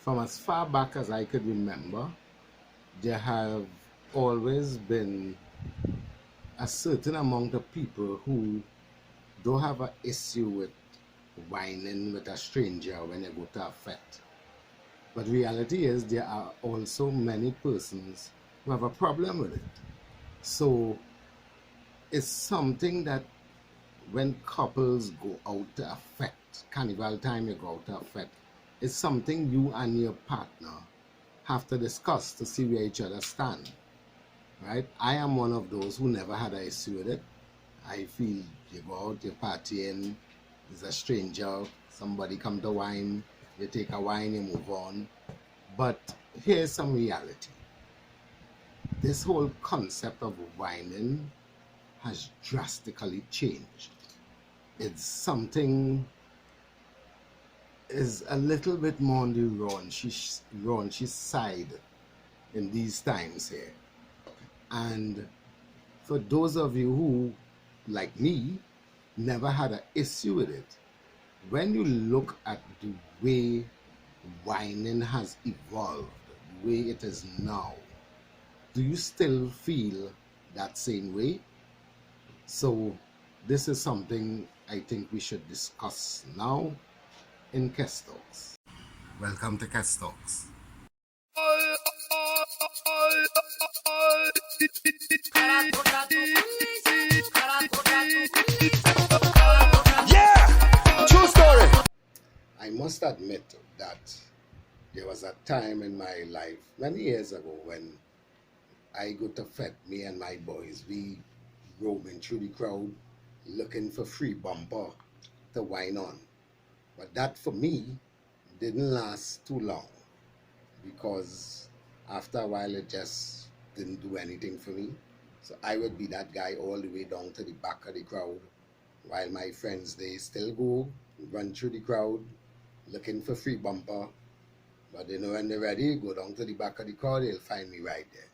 From as far back as I could remember, there have always been a certain amount of people who don't have an issue with whining with a stranger when you go to a fete. But reality is there are also many persons who have a problem with it. So it's something that when couples go out to a fete, carnival time you go out to a fete, it's something you and your partner have to discuss to see where each other stand. Right? I am one of those who never had an issue with it. I feel you go out, you're partying, there's a stranger, somebody come to wine, you take a wine, you move on. But here's some reality. This whole concept of whining has drastically changed. It's something is a little bit more on the raunchy side in these times here. And for those of you who, like me, never had an issue with it, when you look at the way whining has evolved, the way it is now, do you still feel that same way? So this is something I think we should discuss now in Kes Talks. Welcome to Kes Talks. Yeah! True story. I must admit that there was a time in my life many years ago when I go to fete, me and my boys, we roaming through the crowd looking for free bumper to wine on. But that for me didn't last too long because after a while it just didn't do anything for me. So I would be that guy all the way down to the back of the crowd while my friends, they still go run through the crowd looking for free bumper. But when they're ready, go down to the back of the crowd, they'll find me right there.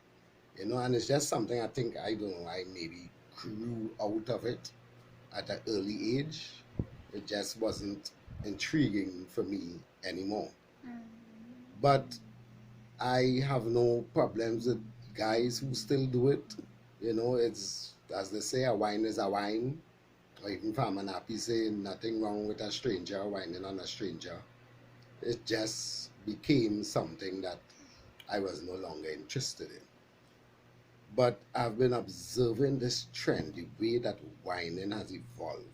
And it's just something I think, I don't know, I maybe grew out of it at an early age. It just wasn't intriguing for me anymore. But I have no problems with guys who still do it. It's, as they say, a wine is a wine. Or even Farmer Nappy saying nothing wrong with a stranger whining on a stranger. It just became something that I was no longer interested in. But I've been observing this trend, the way that whining has evolved.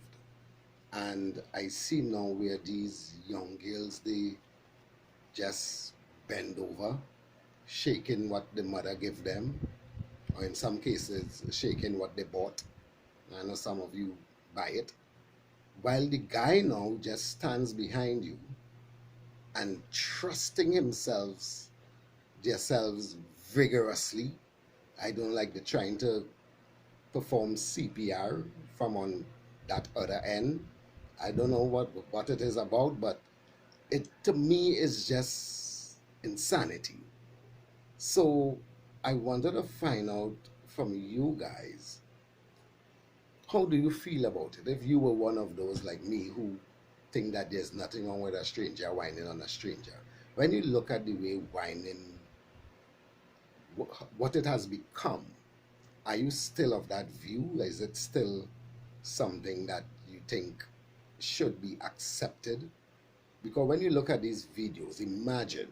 And I see now where these young girls, they just bend over, shaking what the mother gave them, or in some cases, shaking what they bought. I know some of you buy it. While the guy now just stands behind you and trusting themselves vigorously. I don't like the trying to perform CPR from on that other end. I don't know what it is about, but it to me is just insanity. So I wanted to find out from you guys, how do you feel about it? If you were one of those like me who think that there's nothing wrong with a stranger whining on a stranger, when you look at the way whining, what it has become, are you still of that view? Is it still something that you think should be accepted? Because when you look at these videos, imagine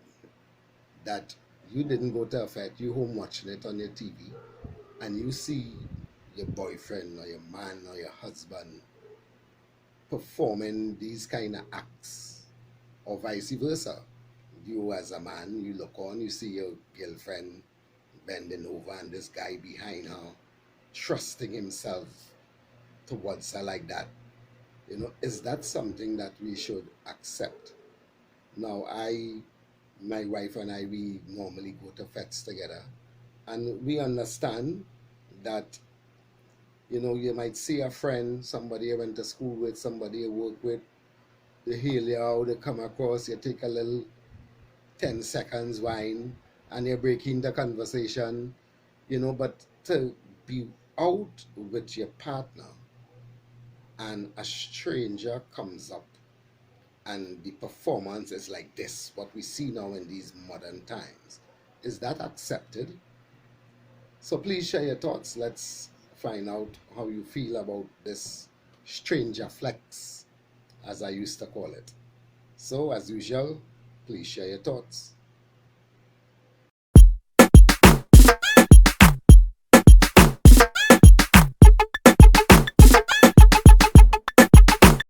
that you didn't go to a fete, you home watching it on your TV, and you see your boyfriend or your man or your husband performing these kind of acts, or vice versa. You as a man, you look on, you see your girlfriend bending over and this guy behind her, trusting himself towards her like that. Is that something that we should accept? Now, my wife and I, we normally go to fetes together, and we understand that, you might see a friend, somebody you went to school with, somebody you work with, they hail you out, they come across, you take a little 10 seconds wine, and you're breaking the conversation, but to be out with your partner and a stranger comes up and the performance is like this, what we see now in these modern times. Is that accepted? So please share your thoughts. Let's find out how you feel about this stranger flex, as I used to call it. So, as usual, please share your thoughts.